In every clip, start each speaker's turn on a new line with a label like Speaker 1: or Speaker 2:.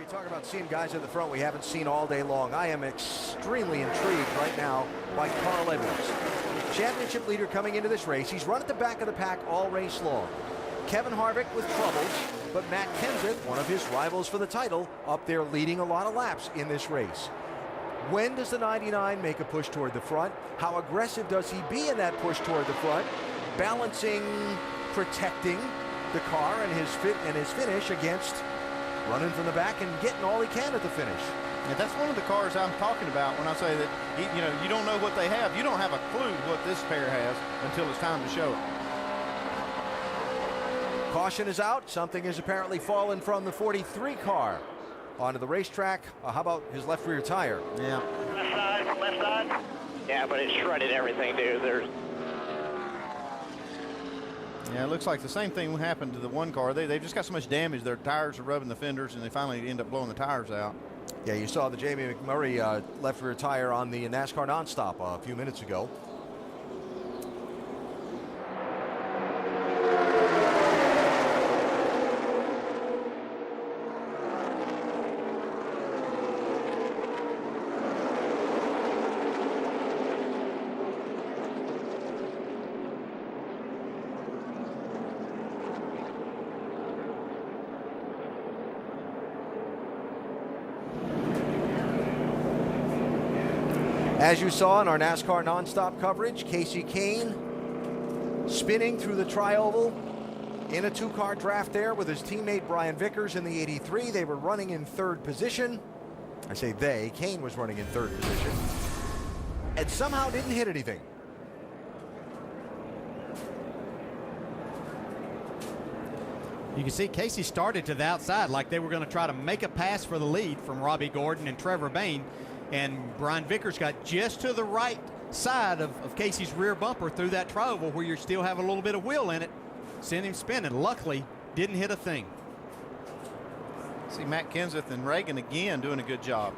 Speaker 1: You talk about seeing guys at the front we haven't seen all day long. I am extremely intrigued right now by Carl Edwards. Championship leader coming into this race. He's run at the back of the pack all race long. Kevin Harvick with troubles, but Matt Kenseth, one of his rivals for the title, up there leading a lot of laps in this race. When does the 99 make a push toward the front? How aggressive does he be in that push toward the front? Balancing, protecting the car and his finish against running from the back and getting all he can at the finish.
Speaker 2: Yeah, that's one of the cars I'm talking about when I say that you don't know what they have. You don't have a clue what this pair has until it's time to show it.
Speaker 1: Caution is out. Something has apparently fallen from the 43 car onto the racetrack. How about his left rear tire?
Speaker 2: Yeah.
Speaker 3: Left side, left side. Yeah, but it shredded everything, dude.
Speaker 2: Yeah, it looks like the same thing happened to the one car. They've just got so much damage. Their tires are rubbing the fenders, and they finally end up blowing the tires out.
Speaker 1: Yeah, you saw the Jamie McMurray left rear tire on the NASCAR nonstop a few minutes ago. As you saw in our NASCAR nonstop coverage, Casey Kane spinning through the tri-oval in a two-car draft there with his teammate Brian Vickers in the 83. They were running in third position. I say they, Kane was running in third position and somehow didn't hit anything.
Speaker 4: You can see Casey started to the outside like they were going to try to make a pass for the lead from Robbie Gordon and Trevor Bayne. And Brian Vickers got just to the right side of Casey's rear bumper through that tri-oval where you still have a little bit of wheel in it. Sent him spinning. Luckily, didn't hit a thing.
Speaker 2: See Matt Kenseth and Reagan again doing a good job.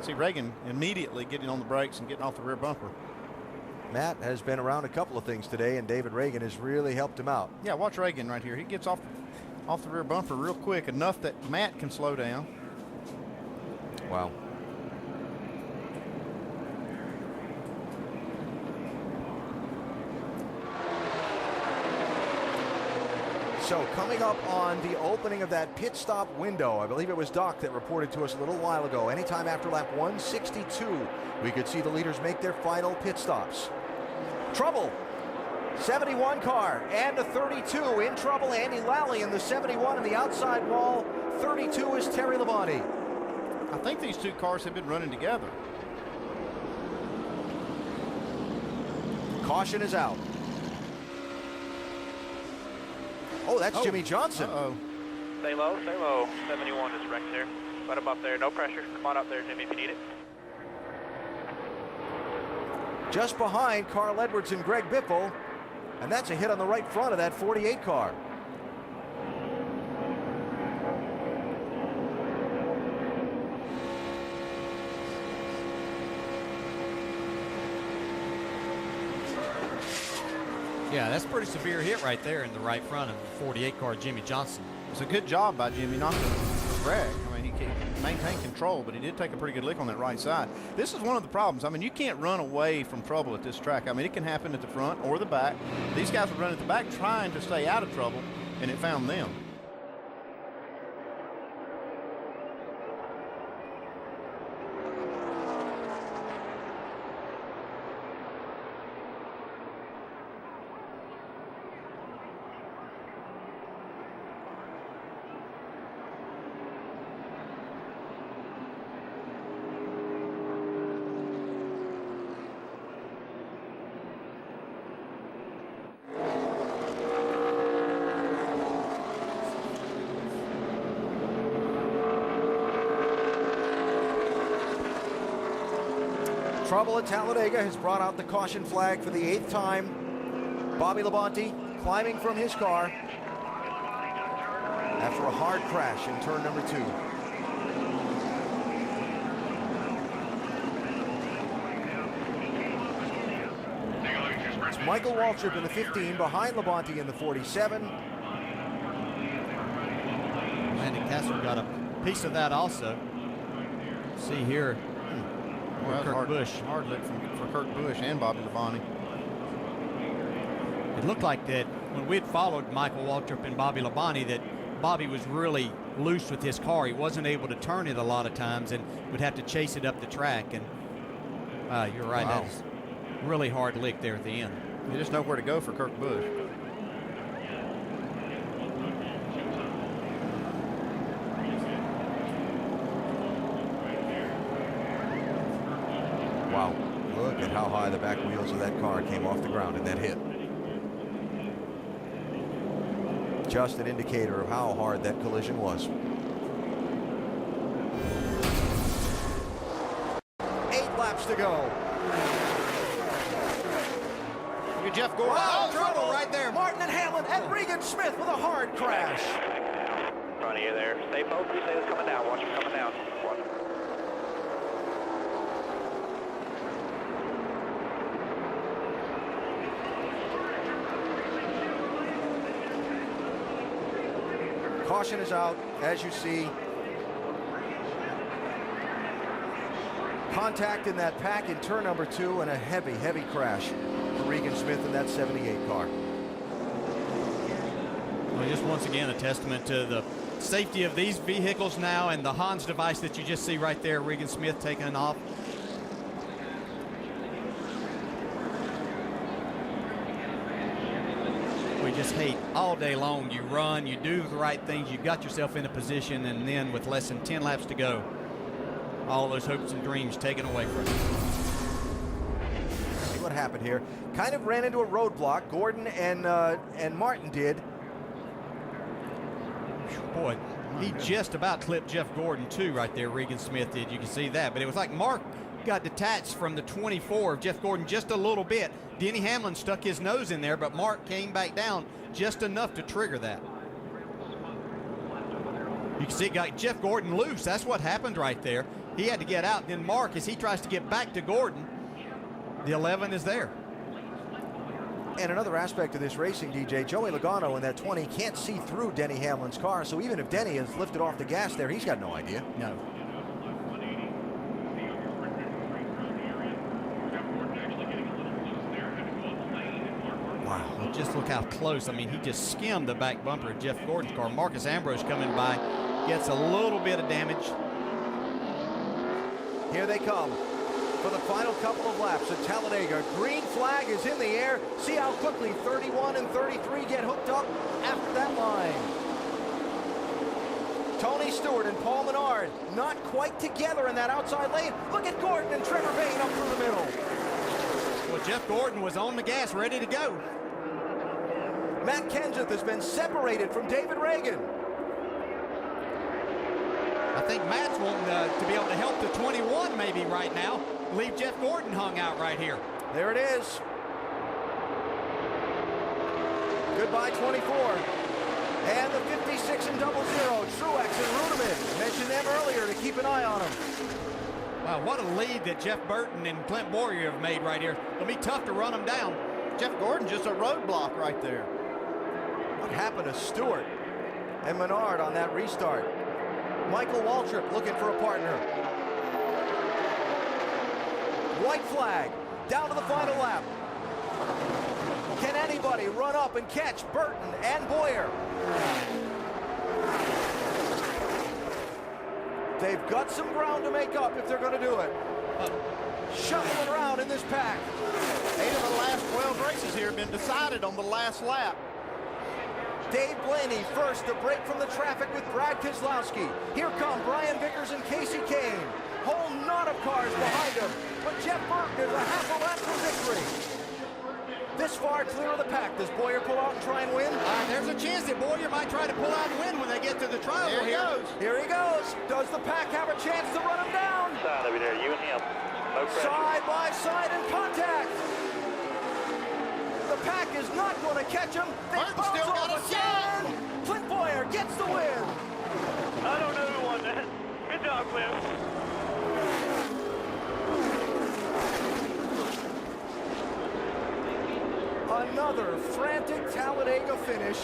Speaker 2: See Reagan immediately getting on the brakes and getting off the rear bumper.
Speaker 1: Matt has been around a couple of things today, and David Reagan has really helped him out.
Speaker 2: Yeah, watch Reagan right here. He gets off the rear bumper real quick, enough that Matt can slow down.
Speaker 1: Wow. So coming up on the opening of that pit stop window, I believe it was Doc that reported to us a little while ago, anytime after lap 162, we could see the leaders make their final pit stops. Trouble, 71 car and a 32 in trouble. Andy Lally in the 71 on the outside wall. 32 is Terry Labonte.
Speaker 2: I think these two cars have been running together.
Speaker 1: Caution is out. Oh, that's Jimmy Johnson.
Speaker 2: Uh-oh.
Speaker 3: Stay low, stay low. 71 is wrecked there. Let him up there, no pressure. Come on up there, Jimmy, if you need it.
Speaker 1: Just behind Carl Edwards and Greg Biffle, and that's a hit on the right front of that 48 car.
Speaker 4: Yeah, that's a pretty severe hit right there in the right front of the 48 car Jimmy Johnson.
Speaker 2: It's a good job by Jimmy not to wreck. I mean, he maintained control, but he did take a pretty good lick on that right side. This is one of the problems. I mean, you can't run away from trouble at this track. I mean, it can happen at the front or the back. These guys were running at the back trying to stay out of trouble, and it found them.
Speaker 1: Trouble at Talladega has brought out the caution flag for the 8th time. Bobby Labonte climbing from his car after a hard crash in turn number 2. It's Michael Waltrip in the 15 behind Labonte in the 47.
Speaker 4: Landon Castle got a piece of that also. See here,
Speaker 2: Well, that's
Speaker 4: Kurt Busch.
Speaker 2: Hard lick for Kurt Busch and Bobby Labonte.
Speaker 4: It looked like that when we had followed Michael Waltrip and Bobby Labonte, that Bobby was really loose with his car. He wasn't able to turn it a lot of times and would have to chase it up the track. And you're right,
Speaker 2: Wow.
Speaker 4: that's really hard lick there at the end.
Speaker 2: You just know where to go for Kurt Busch.
Speaker 1: Wow, look at how high the back wheels of that car came off the ground in that hit. Just an indicator of how hard that collision was. 8 laps to go.
Speaker 2: Look at Jeff Gordon.
Speaker 1: Oh, trouble right there. Martin and Hamlin and Regan Smith with a hard crash.
Speaker 3: In front of you there. Stay focused. Stay coming down. Watch him coming down. Watch him.
Speaker 1: Caution is out, as you see. Contact in that pack in turn number 2 and a heavy, heavy crash for Regan Smith in that 78 car.
Speaker 4: Well, just once again, a testament to the safety of these vehicles now and the Hans device that you just see right there, Regan Smith taking off. We just hate all day long. You run, you do the right things, you got yourself in a position, and then with less than 10 laps to go, all those hopes and dreams taken away from you.
Speaker 1: See what happened here. Kind of ran into a roadblock. Gordon and Martin did.
Speaker 4: Boy, he just about clipped Jeff Gordon too right there. Regan Smith did. You can see that. But it was like Mark got detached from the 24 of Jeff Gordon just a little bit. Denny Hamlin stuck his nose in there, but Mark came back down just enough to trigger that. You can see it got Jeff Gordon loose. That's what happened right there. He had to get out. Then Mark, as he tries to get back to Gordon, the 11 is there.
Speaker 1: And another aspect of this racing, DJ, Joey Logano in that 20 can't see through Denny Hamlin's car, so even if Denny is lifted off the gas there, he's got no idea.
Speaker 4: No.
Speaker 1: Wow.
Speaker 4: Well, just look how close. I mean, he just skimmed the back bumper of Jeff Gordon's car. Marcus Ambrose coming by, gets a little bit of damage.
Speaker 1: Here they come for the final couple of laps at Talladega. Green flag is in the air. See how quickly 31 and 33 get hooked up after that line. Tony Stewart and Paul Menard not quite together in that outside lane. Look at Gordon and Trevor Bayne up through the middle.
Speaker 4: Well, Jeff Gordon was on the gas, ready to go.
Speaker 1: Matt Kenseth has been separated from David Reagan.
Speaker 4: I think Matt's wanting to be able to help the 21 maybe right now. Leave Jeff Gordon hung out right here.
Speaker 1: There it is. Goodbye 24. And the 56 and 00, Truex and Ruderman. Mentioned them earlier to keep an eye on them.
Speaker 4: Wow, what a lead that Jeff Burton and Clint Boyer have made right here. It'll be tough to run them down.
Speaker 2: Jeff Gordon just a roadblock right there.
Speaker 1: What happened to Stewart and Menard on that restart? Michael Waltrip looking for a partner. White flag, down to the final lap. Can anybody run up and catch Burton and Boyer? They've got some ground to make up if they're going to do it. Shuffling around in this pack.
Speaker 2: 8 of the last 12 races here have been decided on the last lap.
Speaker 1: Dave Blaney first to break from the traffic with Brad Keselowski. Here come Brian Vickers and Casey Kane. Whole knot of cars behind him. But Jeff Burton is a half a lap for victory. This far clear of the pack. Does Boyer pull out and try and win?
Speaker 4: There's a chance that Boyer might try to pull out and win when they get to the trial.
Speaker 2: There he goes.
Speaker 1: Here he goes. Does the pack have a chance to run him down?
Speaker 3: Side over there, you and him. No pressure.
Speaker 1: Side by side in contact. The pack is not going to catch him. They
Speaker 2: Burton
Speaker 1: bounce
Speaker 2: still got
Speaker 1: off
Speaker 2: a
Speaker 1: again. Clint Boyer gets the win.
Speaker 3: I don't know who won that. Good job, Clint.
Speaker 1: Another frantic Talladega finish.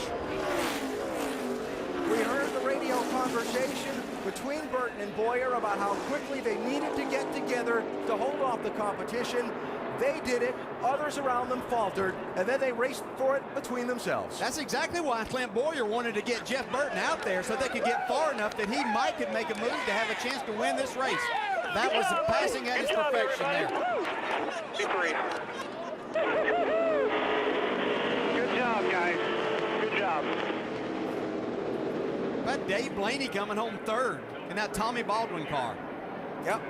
Speaker 1: We heard the radio radio conversation between Burton and Boyer about how quickly they needed to get together to hold off the competition. They did it, others around them faltered, and then they raced for it between themselves.
Speaker 4: That's exactly why Clint Boyer wanted to get Jeff Burton out there so they could get far enough that he might could make a move to have a chance to win this race. That was passing at its perfection there.
Speaker 3: Good job, guys. Good job.
Speaker 4: But Dave Blaney coming home third in that Tommy Baldwin car.
Speaker 1: Yep.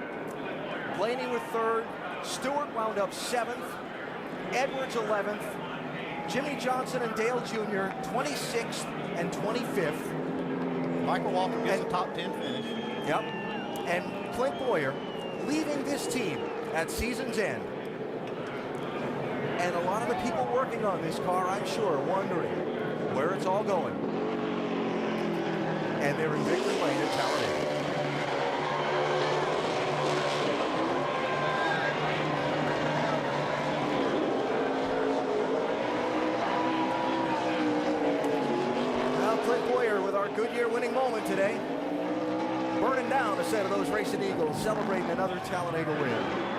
Speaker 1: Blaney with third. Stewart wound up 7th. Edwards 11th. Jimmy Johnson and Dale Jr. 26th and 25th.
Speaker 2: Michael Walker gets a top 10 finish.
Speaker 1: Yep. And Clint Boyer leaving this team at season's end. And a lot of the people working on this car, I'm sure, are wondering where it's all going. And they're in victory lane at Talladega. Now Clint Boyer with our Goodyear winning moment today. Burning down a set of those Racing Eagles, celebrating another Talladega win.